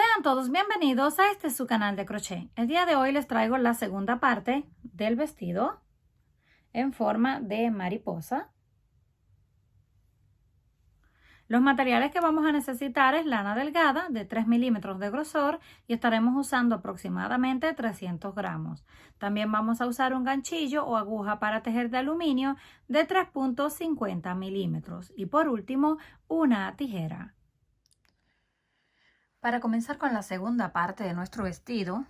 Sean todos bienvenidos a su canal de crochet. El día de hoy les traigo la segunda parte del vestido en forma de mariposa. Los materiales que vamos a necesitar es lana delgada de 3 milímetros de grosor y estaremos usando aproximadamente 300 gramos. También vamos a usar un ganchillo o aguja para tejer de aluminio de 3.50 milímetros y por último una tijera. Para comenzar con la segunda parte de nuestro vestido,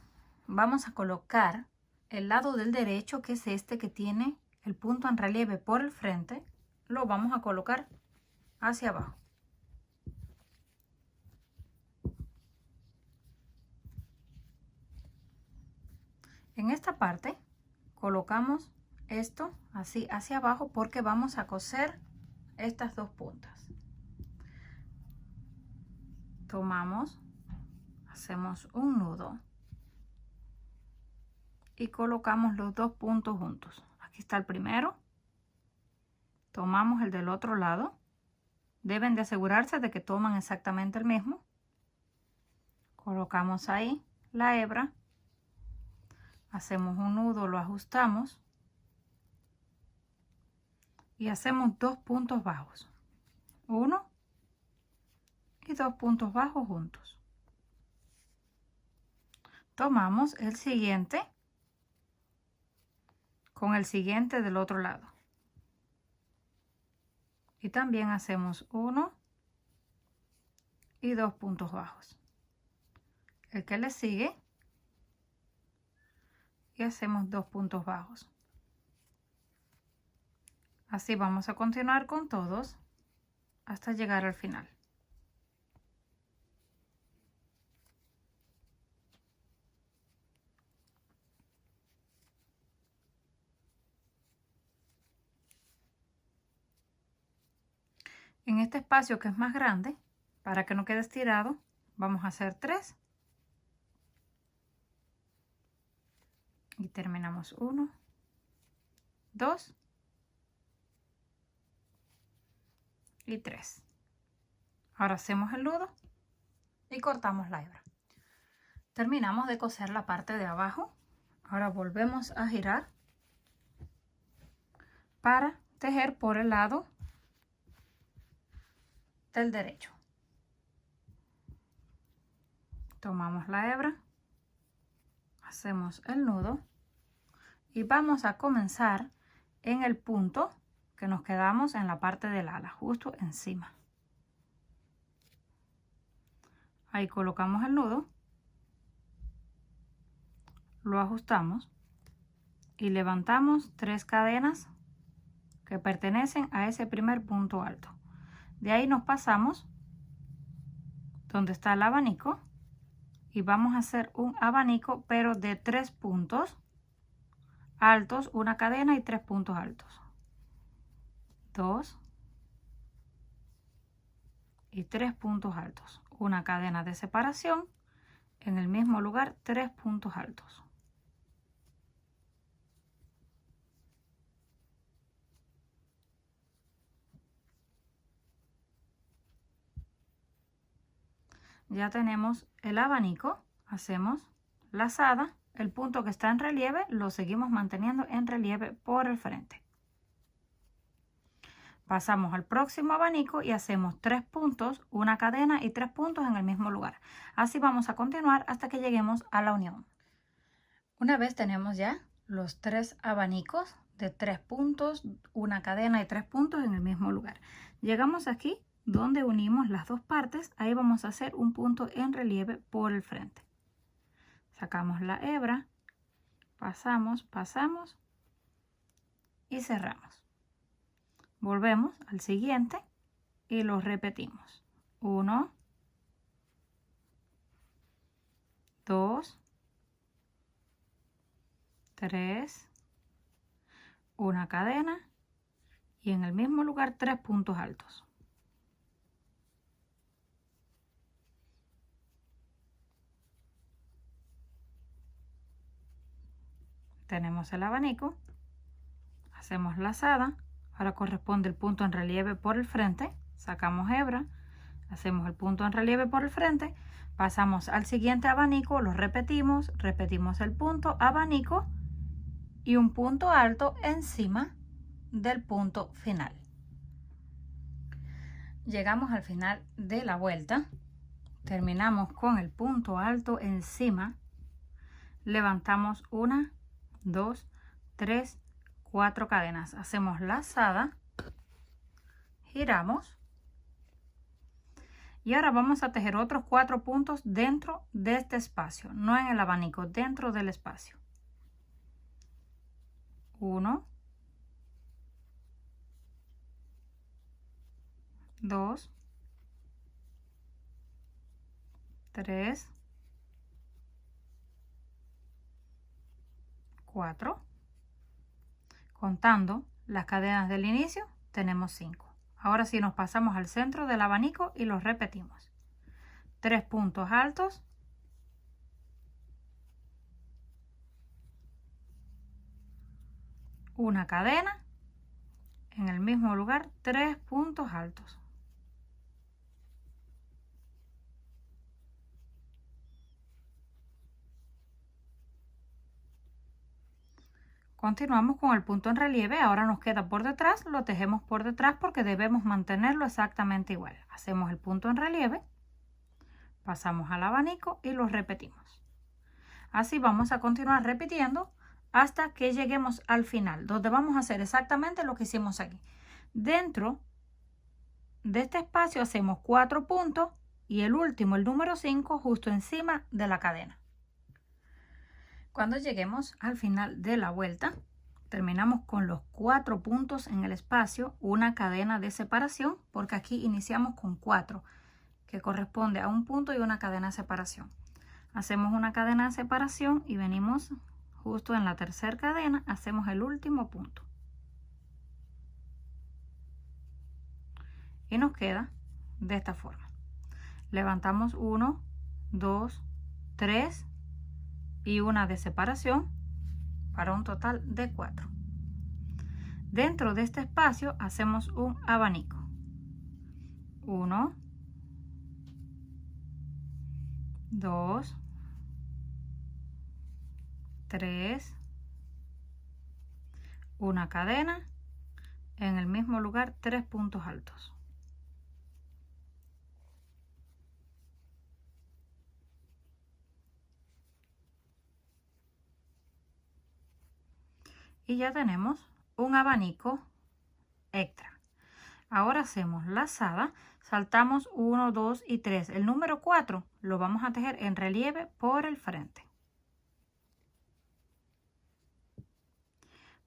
vamos a colocar el lado del derecho, que es este que tiene el punto en relieve por el frente, lo vamos a colocar hacia abajo. En esta parte colocamos esto así hacia abajo porque vamos a coser estas dos puntas. Tomamos, hacemos un nudo y colocamos los dos puntos juntos. Aquí está el primero. Tomamos el del otro lado. Deben de asegurarse de que toman exactamente el mismo. Colocamos ahí la hebra. Hacemos un nudo, lo ajustamos. Y hacemos dos puntos bajos. Uno y dos puntos bajos juntos. Tomamos el siguiente con el siguiente del otro lado. Y también hacemos uno y dos puntos bajos. El que le sigue y hacemos dos puntos bajos. Así vamos a continuar con todos hasta llegar al final. En este espacio que es más grande, para que no quede estirado, vamos a hacer 3 y terminamos 1, 2 y 3. Ahora hacemos el nudo y cortamos la hebra. Terminamos de coser la parte de abajo. Ahora volvemos a girar para tejer por el lado del derecho. Tomamos la hebra, hacemos el nudo y vamos a comenzar en el punto que nos quedamos en la parte del ala, justo encima. Ahí colocamos el nudo, lo ajustamos y levantamos 3 cadenas que pertenecen a ese primer punto alto. De ahí nos pasamos donde está el abanico y vamos a hacer un abanico pero de 3 puntos altos, una cadena y 3 puntos altos. 2 y 3 puntos altos, una cadena de separación, en el mismo lugar 3 puntos altos. Ya tenemos el abanico, hacemos lazada, el punto que está en relieve lo seguimos manteniendo en relieve por el frente. Pasamos al próximo abanico y hacemos 3 puntos, una cadena y 3 puntos en el mismo lugar. Así vamos a continuar hasta que lleguemos a la unión. Una vez tenemos ya los 3 abanicos de 3 puntos, una cadena y 3 puntos en el mismo lugar. Llegamos aquí donde unimos las dos partes, ahí vamos a hacer un punto en relieve por el frente. Sacamos la hebra, pasamos y cerramos. Volvemos al siguiente y lo repetimos. 1, 2, 3, una cadena y en el mismo lugar 3 puntos altos. Tenemos el abanico, hacemos lazada, ahora corresponde el punto en relieve por el frente, sacamos hebra, hacemos el punto en relieve por el frente, Pasamos al siguiente abanico, lo repetimos, repetimos el punto, abanico y un punto alto encima del punto final. Llegamos al final de la vuelta, terminamos con el punto alto encima, levantamos 1, 2, 3, 4 cadenas, hacemos lazada, giramos y ahora vamos a tejer otros 4 puntos dentro de este espacio, no en el abanico, dentro del espacio. 1, 2, 3, 4. Contando las cadenas del inicio, tenemos 5. Ahora sí nos pasamos al centro del abanico y los repetimos. 3 puntos altos, una cadena, en el mismo lugar 3 puntos altos. Continuamos con el punto en relieve, ahora nos queda por detrás, lo tejemos por detrás porque debemos mantenerlo exactamente igual. Hacemos el punto en relieve, pasamos al abanico y lo repetimos. Así vamos a continuar repitiendo hasta que lleguemos al final, donde vamos a hacer exactamente lo que hicimos aquí. Dentro de este espacio hacemos 4 puntos y el último, el número 5, justo encima de la cadena. Cuando lleguemos al final de la vuelta, terminamos con los 4 puntos en el espacio, una cadena de separación, porque aquí iniciamos con 4, que corresponde a un punto y una cadena de separación. Hacemos una cadena de separación y venimos justo en la tercera cadena, hacemos el último punto. Y nos queda de esta forma. Levantamos 1, 2, 3 y una de separación para un total de 4. Dentro de este espacio hacemos un abanico. 1, 2, 3, una cadena, en el mismo lugar 3 puntos altos. Y ya tenemos un abanico extra. Ahora hacemos lazada, saltamos 1, 2 y 3. El número 4 lo vamos a tejer en relieve por el frente.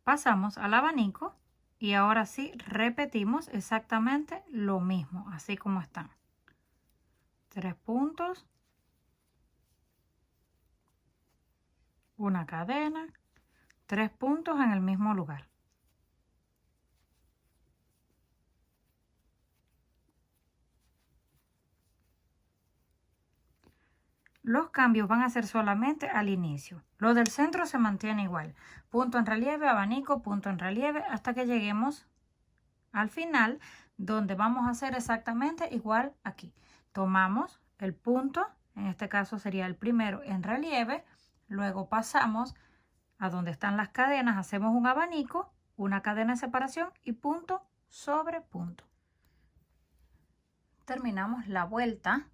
Pasamos al abanico y ahora sí repetimos exactamente lo mismo, así como están. 3 puntos, una cadena, 3 puntos en el mismo lugar. Los cambios van a ser solamente al inicio. Lo del centro se mantiene igual. Punto en relieve, abanico, punto en relieve, hasta que lleguemos al final, donde vamos a hacer exactamente igual aquí. Tomamos el punto, en este caso sería el primero en relieve, luego pasamos a donde están las cadenas, hacemos un abanico, una cadena de separación y punto sobre punto. Terminamos la vuelta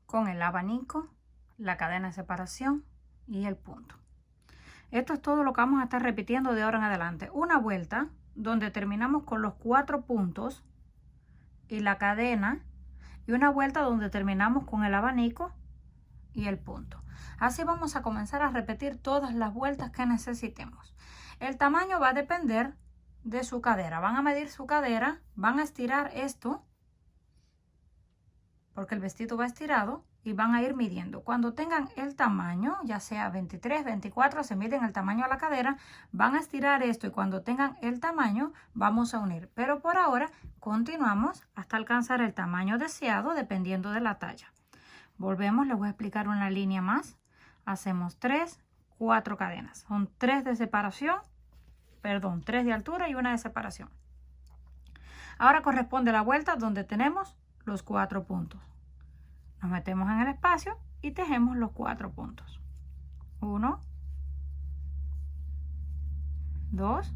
con el abanico, la cadena de separación y el punto. Esto es todo lo que vamos a estar repitiendo de ahora en adelante. Una vuelta donde terminamos con los 4 puntos y la cadena, y una vuelta donde terminamos con el abanico y el punto. Así vamos a comenzar a repetir todas las vueltas que necesitemos. El tamaño va a depender de su cadera. Van a medir su cadera, van a estirar esto porque el vestido va estirado y van a ir midiendo. Cuando tengan el tamaño, ya sea 23, 24, se miden el tamaño a la cadera, van a estirar esto y cuando tengan el tamaño vamos a unir. Pero por ahora continuamos hasta alcanzar el tamaño deseado dependiendo de la talla. Volvemos, les voy a explicar una línea más. Hacemos 3, 4 cadenas. Son 3 de separación, perdón, 3 de altura y una de separación. Ahora corresponde la vuelta donde tenemos los 4 puntos. Nos metemos en el espacio y tejemos los 4 puntos. 1, 2,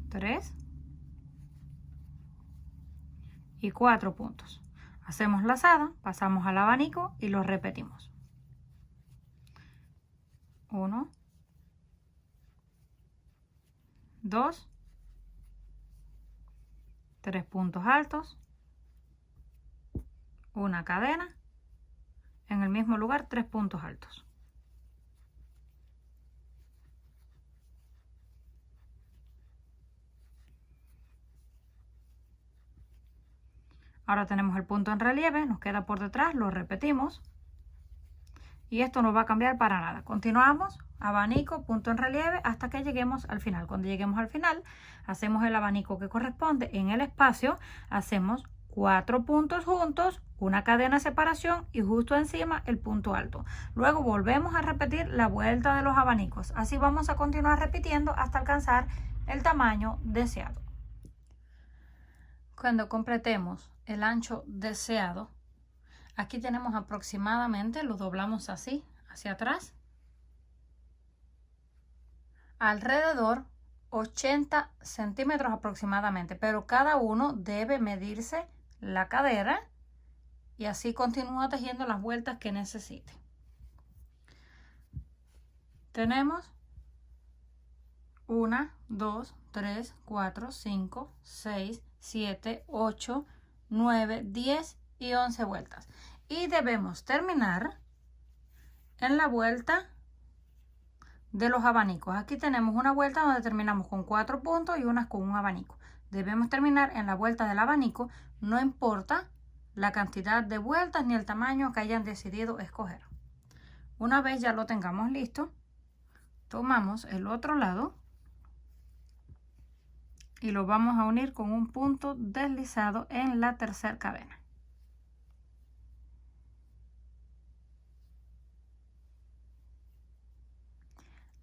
3 y 4 puntos. Hacemos lazada, pasamos al abanico y lo repetimos. 1, 2, 3 puntos altos, una cadena, en el mismo lugar 3 puntos altos. Ahora tenemos el punto en relieve, nos queda por detrás, lo repetimos. Y esto no va a cambiar para nada. Continuamos, abanico, punto en relieve, hasta que lleguemos al final. Cuando lleguemos al final, hacemos el abanico que corresponde. En el espacio, hacemos 4 puntos juntos, una cadena de separación y justo encima el punto alto. Luego volvemos a repetir la vuelta de los abanicos. Así vamos a continuar repitiendo hasta alcanzar el tamaño deseado. Cuando completemos el ancho deseado, aquí tenemos aproximadamente, lo doblamos así, hacia atrás, alrededor 80 centímetros aproximadamente, pero cada uno debe medirse la cadera y así continúa tejiendo las vueltas que necesite. Tenemos 1, 2, 3, 4, 5, 6, 7, 8, 9, 10 y 11 vueltas. Y debemos terminar en la vuelta de los abanicos. Aquí tenemos una vuelta donde terminamos con 4 puntos y unas con un abanico. Debemos terminar en la vuelta del abanico, no importa la cantidad de vueltas ni el tamaño que hayan decidido escoger. Una vez ya lo tengamos listo, tomamos el otro lado y lo vamos a unir con un punto deslizado en la tercera cadena.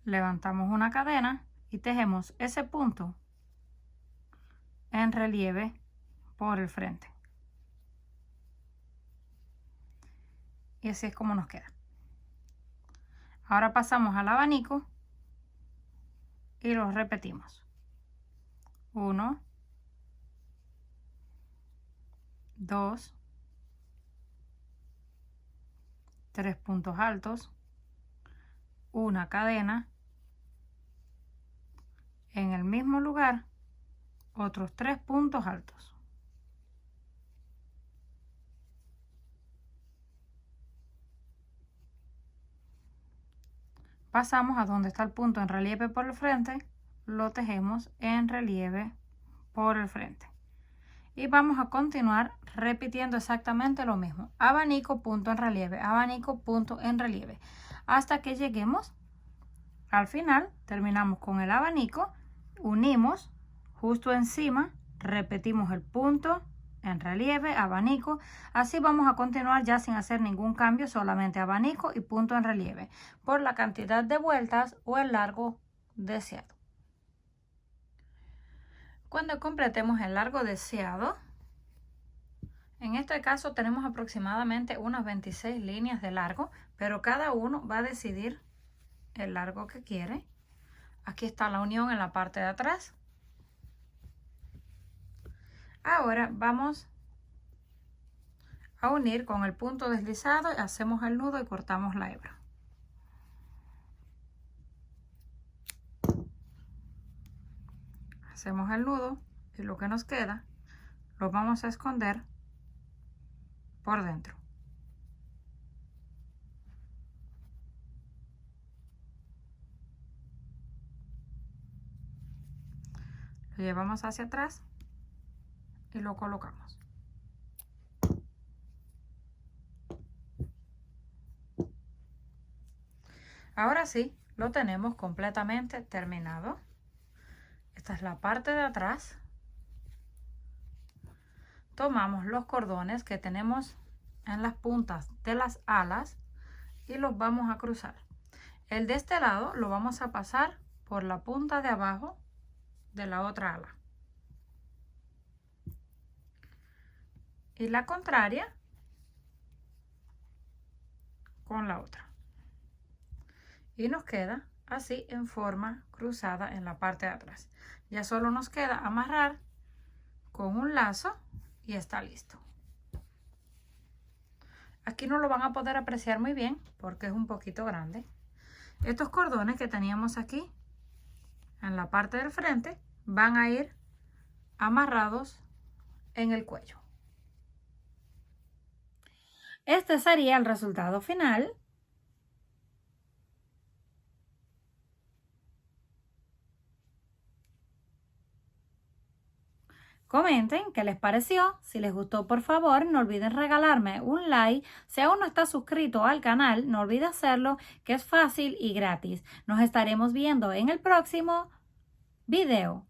Levantamos una cadena y tejemos ese punto en relieve por el frente. Y así es como nos queda. Ahora pasamos al abanico y lo repetimos. 1, 2, 3 puntos altos, una cadena, en el mismo lugar otros 3 puntos altos. Pasamos a donde está el punto en relieve por el frente, lo tejemos en relieve por el frente. Y vamos a continuar repitiendo exactamente lo mismo. Abanico, punto en relieve, abanico, punto en relieve. Hasta que lleguemos al final, terminamos con el abanico, unimos justo encima, repetimos el punto en relieve, abanico. Así vamos a continuar ya sin hacer ningún cambio, solamente abanico y punto en relieve, por la cantidad de vueltas o el largo deseado. Cuando completemos el largo deseado, en este caso tenemos aproximadamente unas 26 líneas de largo, pero cada uno va a decidir el largo que quiere. Aquí está la unión en la parte de atrás. Ahora vamos a unir con el punto deslizado, hacemos el nudo y cortamos la hebra. Hacemos el nudo y lo que nos queda lo vamos a esconder por dentro. Lo llevamos hacia atrás y lo colocamos. Ahora sí, lo tenemos completamente terminado. Esta es la parte de atrás. Tomamos los cordones que tenemos en las puntas de las alas y los vamos a cruzar. El de este lado lo vamos a pasar por la punta de abajo de la otra ala. y la contraria con la otra. Y nos queda así en forma cruzada en la parte de atrás. Ya solo nos queda amarrar con un lazo y está listo. Aquí no lo van a poder apreciar muy bien porque es un poquito grande. Estos cordones que teníamos aquí en la parte del frente van a ir amarrados en el cuello. Este sería el resultado final. Comenten qué les pareció. Si les gustó, por favor, no olviden regalarme un like. Si aún no estás suscrito al canal, no olvides hacerlo, que es fácil y gratis. Nos estaremos viendo en el próximo video.